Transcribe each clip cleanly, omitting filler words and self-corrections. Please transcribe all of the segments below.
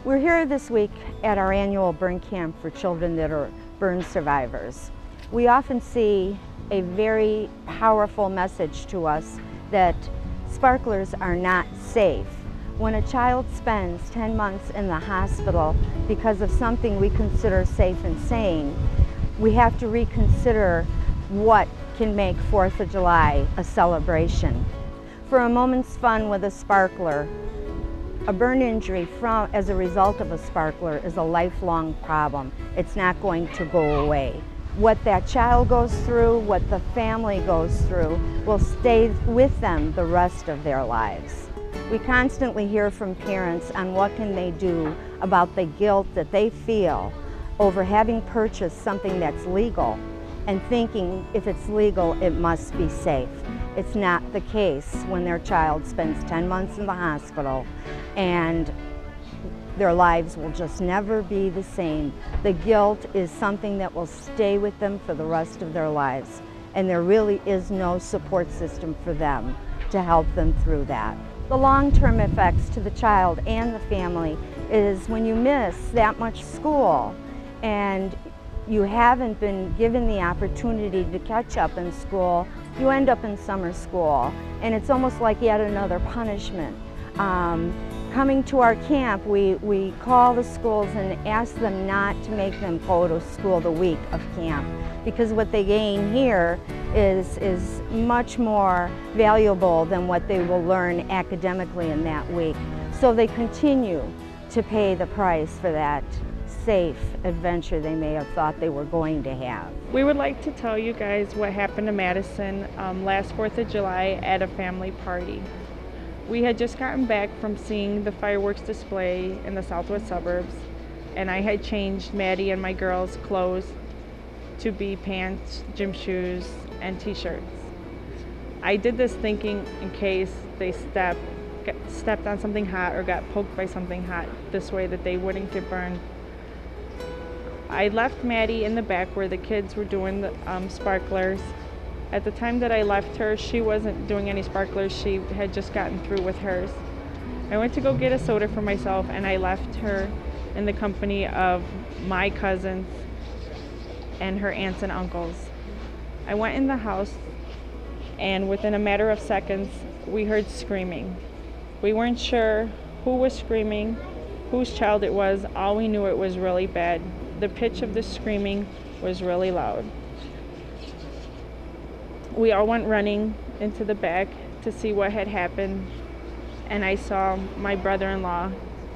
We're here this week at our annual burn camp for children that are burn survivors. We often see a very powerful message to us that sparklers are not safe. When a child spends 10 months in the hospital because of something we consider safe and sane, we have to reconsider what can make 4th of July a celebration. For a moment's fun with a sparkler, a burn injury as a result of a sparkler is a lifelong problem. It's not going to go away. What that child goes through, what the family goes through, will stay with them the rest of their lives. We constantly hear from parents on what can they do about the guilt that they feel over having purchased something that's legal and thinking if it's legal, it must be safe. It's not the case when their child spends 10 months in the hospital and their lives will just never be the same. The guilt is something that will stay with them for the rest of their lives, and there really is no support system for them to help them through that. The long-term effects to the child and the family is when you miss that much school and you haven't been given the opportunity to catch up in school, you end up in summer school, and it's almost like yet another punishment. Coming to our camp, we call the schools and ask them not to make them go to school the week of camp, because what they gain here is much more valuable than what they will learn academically in that week. So they continue to pay the price for that safe adventure they may have thought they were going to have. We would like to tell you guys what happened to Madison last 4th of July at a family party. We had just gotten back from seeing the fireworks display in the southwest suburbs, and I had changed Maddie and my girls' clothes to be pants, gym shoes, and t-shirts. I did this thinking in case they stepped on something hot or got poked by something hot, this way that they wouldn't get burned. I left Maddie in the back where the kids were doing the sparklers. At the time that I left her, she wasn't doing any sparklers. She had just gotten through with hers. I went to go get a soda for myself, and I left her in the company of my cousins and her aunts and uncles. I went in the house, and within a matter of seconds, we heard screaming. We weren't sure who was screaming, whose child it was. All we knew, it was really bad. The pitch of the screaming was really loud. We all went running into the back to see what had happened, and I saw my brother-in-law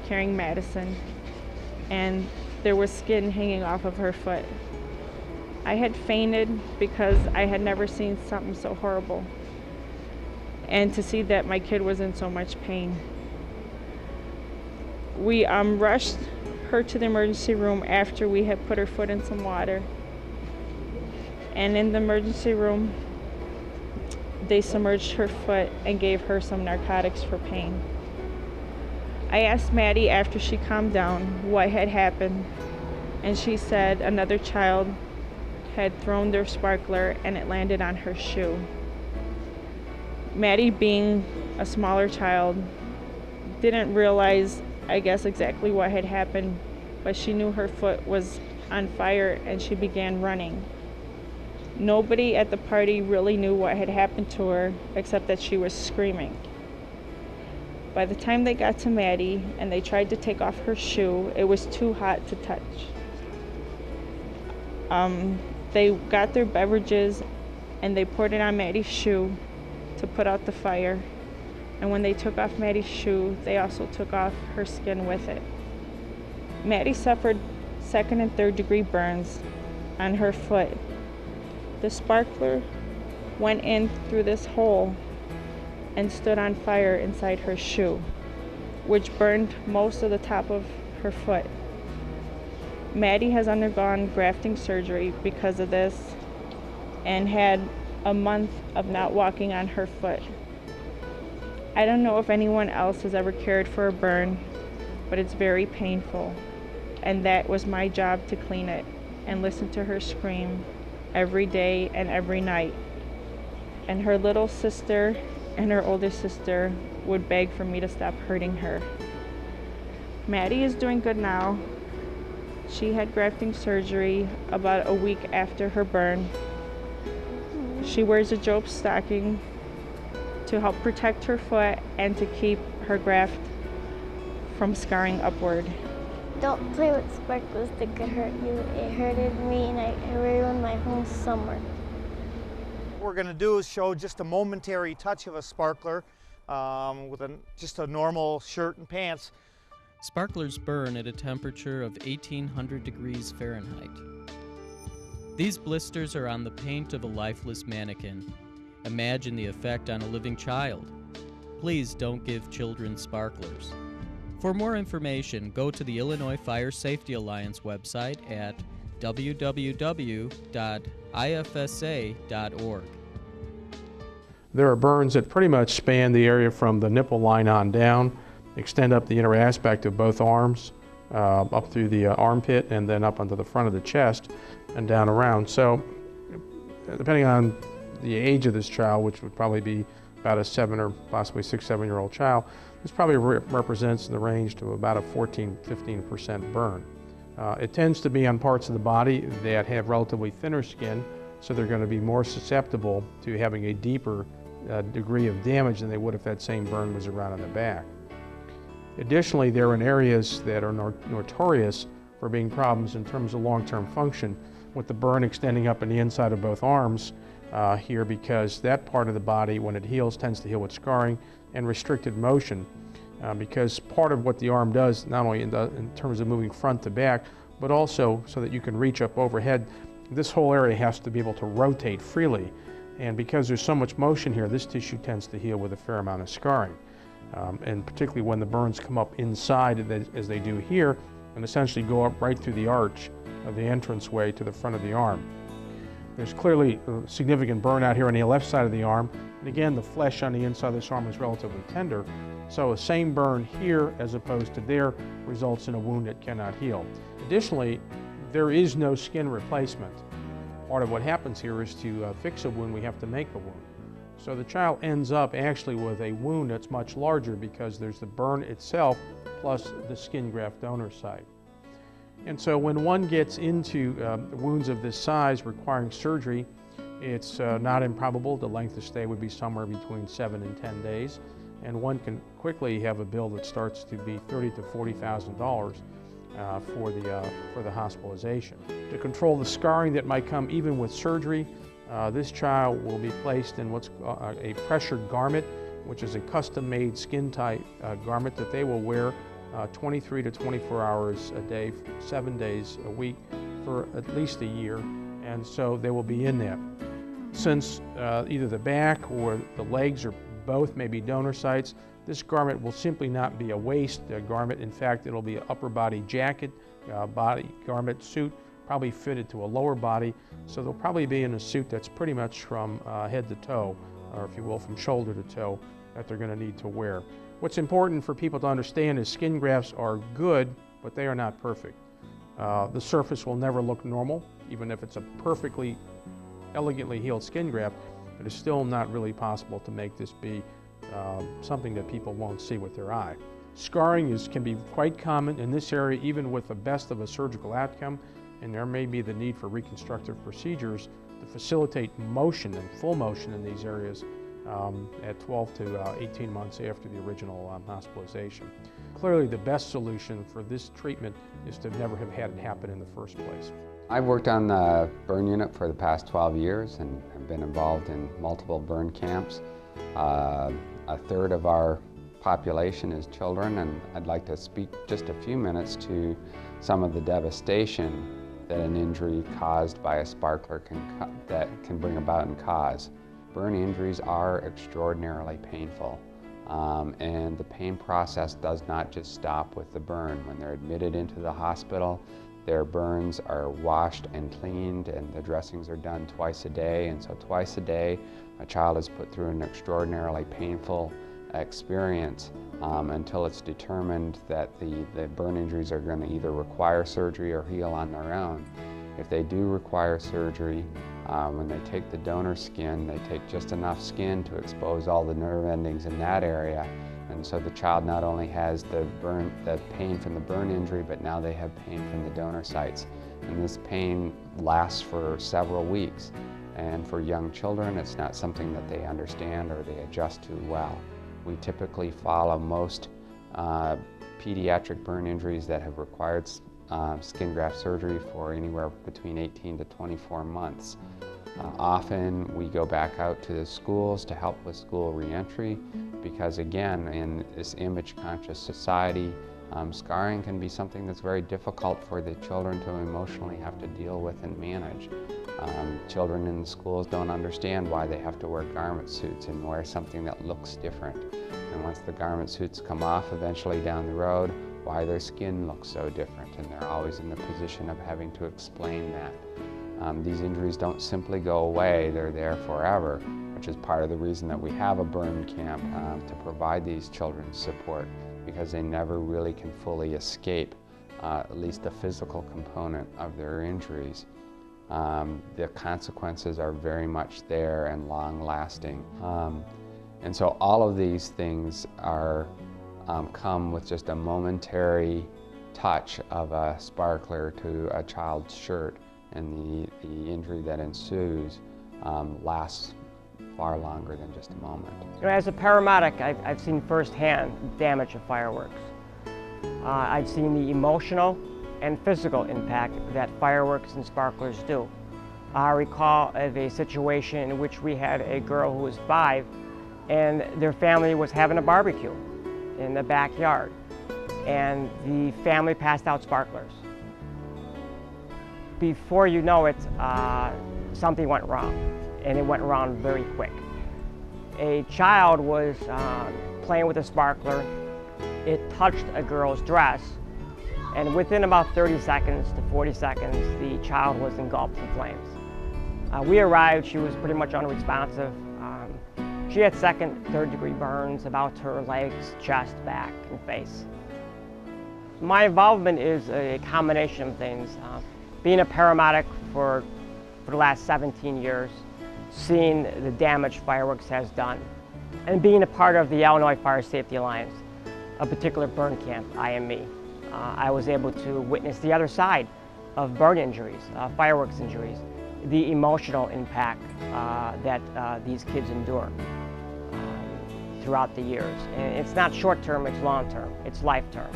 carrying Madison, and there was skin hanging off of her foot. I had fainted because I had never seen something so horrible, and to see that my kid was in so much pain. We rushed her to the emergency room after we had put her foot in some water, and in the emergency room, they submerged her foot and gave her some narcotics for pain. I asked Maddie after she calmed down what had happened, and she said another child had thrown their sparkler and it landed on her shoe. Maddie, being a smaller child, didn't realize, I guess, exactly what had happened, but she knew her foot was on fire and she began running. Nobody at the party really knew what had happened to her except that she was screaming. By the time they got to Maddie and they tried to take off her shoe, it was too hot to touch. They got their beverages and they poured it on Maddie's shoe to put out the fire. And when they took off Maddie's shoe, they also took off her skin with it. Maddie suffered 2nd and 3rd degree burns on her foot. The sparkler went in through this hole and stood on fire inside her shoe, which burned most of the top of her foot. Maddie has undergone grafting surgery because of this and had a month of not walking on her foot. I don't know if anyone else has ever cared for a burn, but it's very painful, and that was my job to clean it and listen to her scream every day and every night. And her little sister and her older sister would beg for me to stop hurting her. Maddie is doing good now. She had grafting surgery about a week after her burn. She wears a Job stocking to help protect her foot and to keep her graft from scarring upward. Don't play with sparklers, they could hurt you. It hurted me and it ruined my whole summer. What we're going to do is show just a momentary touch of a sparkler with just a normal shirt and pants. Sparklers burn at a temperature of 1800 degrees Fahrenheit. These blisters are on the paint of a lifeless mannequin. Imagine the effect on a living child. Please don't give children sparklers. For more information, go to the Illinois Fire Safety Alliance website at www.ifsa.org. There are burns that pretty much span the area from the nipple line on down, extend up the inner aspect of both arms, up through the armpit, and then up onto the front of the chest and down around. So depending on the age of this child, which would probably be about a 7 or possibly 6, 7-year-old child, this probably represents in the range to about a 14–15% burn. It tends to be on parts of the body that have relatively thinner skin, so they're going to be more susceptible to having a deeper degree of damage than they would if that same burn was around on the back. Additionally, they're in areas that are notorious for being problems in terms of long-term function, with the burn extending up in the inside of both arms here, because that part of the body, when it heals, tends to heal with scarring and restricted motion, because part of what the arm does, not only in terms of moving front to back, but also so that you can reach up overhead, this whole area has to be able to rotate freely. And because there's so much motion here, this tissue tends to heal with a fair amount of scarring. And particularly when the burns come up inside, as they do here, and essentially go up right through the arch of the entranceway to the front of the arm. There's clearly a significant burn out here on the left side of the arm. And again, the flesh on the inside of this arm is relatively tender. So a same burn here as opposed to there results in a wound that cannot heal. Additionally, there is no skin replacement. Part of what happens here is to fix a wound, we have to make a wound. So the child ends up actually with a wound that's much larger because there's the burn itself plus the skin graft donor site. And so when one gets into wounds of this size requiring surgery, it's not improbable the length of stay would be somewhere between 7 and 10 days. And one can quickly have a bill that starts to be $30,000 to $40,000 for the hospitalization. To control the scarring that might come even with surgery, this child will be placed in what's a pressured garment, which is a custom-made skin-tight garment that they will wear 23 to 24 hours a day, 7 days a week for at least a year, and so they will be in that. Since either the back or the legs or both may be donor sites, this garment will simply not be a waist garment. In fact, it'll be an upper body jacket, body garment suit, probably fitted to a lower body, so they'll probably be in a suit that's pretty much from head to toe, or if you will, from shoulder to toe, that they're going to need to wear. What's important for people to understand is skin grafts are good, but they are not perfect. The surface will never look normal, even if it's a perfectly, elegantly healed skin graft. It is still not really possible to make this be something that people won't see with their eye. Scarring can be quite common in this area, even with the best of a surgical outcome, and there may be the need for reconstructive procedures to facilitate motion and full motion in these areas at 12 to 18 months after the original hospitalization. Clearly, the best solution for this treatment is to never have had it happen in the first place. I've worked on the burn unit for the past 12 years and have been involved in multiple burn camps. A third of our population is children, and I'd like to speak just a few minutes to some of the devastation that an injury caused by a sparkler can bring about and cause. Burn injuries are extraordinarily painful, and the pain process does not just stop with the burn. When they're admitted into the hospital, their burns are washed and cleaned, and the dressings are done twice a day. And so twice a day, a child is put through an extraordinarily painful experience until it's determined that the burn injuries are going to either require surgery or heal on their own. If they do require surgery, when they take the donor skin, they take just enough skin to expose all the nerve endings in that area, And so the child not only has the pain from the burn injury, but now they have pain from the donor sites. And this pain lasts for several weeks. And for young children, it's not something that they understand or they adjust to well. We typically follow most pediatric burn injuries that have required skin graft surgery for anywhere between 18 to 24 months. Often we go back out to the schools to help with school reentry because, again, in this image-conscious society, scarring can be something that's very difficult for the children to emotionally have to deal with and manage. Children in the schools don't understand why they have to wear garment suits and wear something that looks different. And once the garment suits come off eventually down the road, why their skin looks so different, and they're always in the position of having to explain that. These injuries don't simply go away, they're there forever, which is part of the reason that we have a burn camp to provide these children support, because they never really can fully escape at least the physical component of their injuries. The consequences are very much there and long-lasting. And so all of these things are come with just a momentary touch of a sparkler to a child's shirt, and the injury that ensues lasts far longer than just a moment. You know, as a paramedic, I've seen firsthand damage of fireworks. I've seen the emotional and physical impact that fireworks and sparklers do. I recall of a situation in which we had a girl who was 5, and their family was having a barbecue in the backyard, and the family passed out sparklers. Before you know it, something went wrong, and it went wrong very quick. A child was playing with a sparkler. It touched a girl's dress, and within about 30 seconds to 40 seconds, the child was engulfed in flames. We arrived, she was pretty much unresponsive. She had second, third-degree burns about her legs, chest, back, and face. My involvement is a combination of things. Being a paramedic for the last 17 years, seeing the damage fireworks has done, and being a part of the Illinois Fire Safety Alliance, a particular burn camp, IME. I was able to witness the other side of burn injuries, fireworks injuries, the emotional impact that these kids endure throughout the years. And it's not short-term, it's long-term, it's life-term.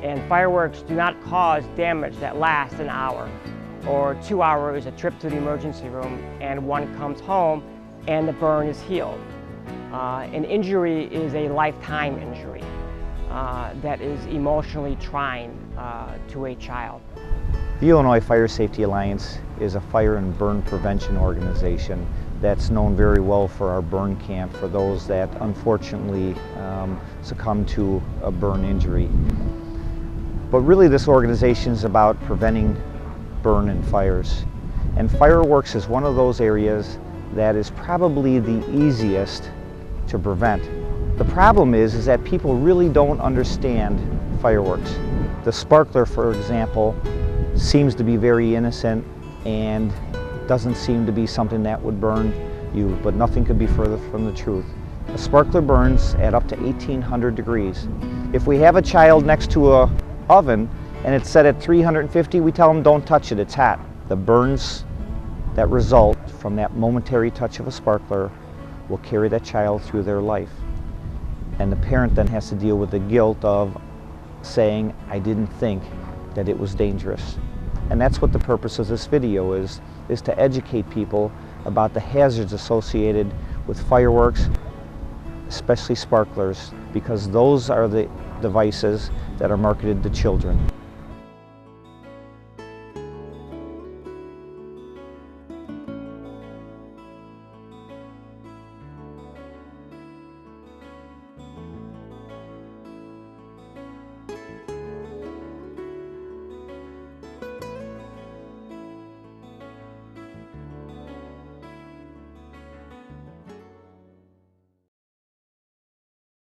And fireworks do not cause damage that lasts an hour or 2 hours, a trip to the emergency room, and one comes home and the burn is healed. An injury is a lifetime injury that is emotionally trying to a child. The Illinois Fire Safety Alliance is a fire and burn prevention organization that's known very well for our burn camp for those that unfortunately succumb to a burn injury. But really this organization is about preventing burn and fires. And fireworks is one of those areas that is probably the easiest to prevent. The problem is that people really don't understand fireworks. The sparkler, for example, seems to be very innocent and doesn't seem to be something that would burn you, but nothing could be further from the truth. A sparkler burns at up to 1800 degrees. If we have a child next to an oven and it's set at 350, we tell them don't touch it, it's hot. The burns that result from that momentary touch of a sparkler will carry that child through their life. And the parent then has to deal with the guilt of saying, I didn't think that it was dangerous. And that's what the purpose of this video is to educate people about the hazards associated with fireworks, especially sparklers, because those are the devices that are marketed to children.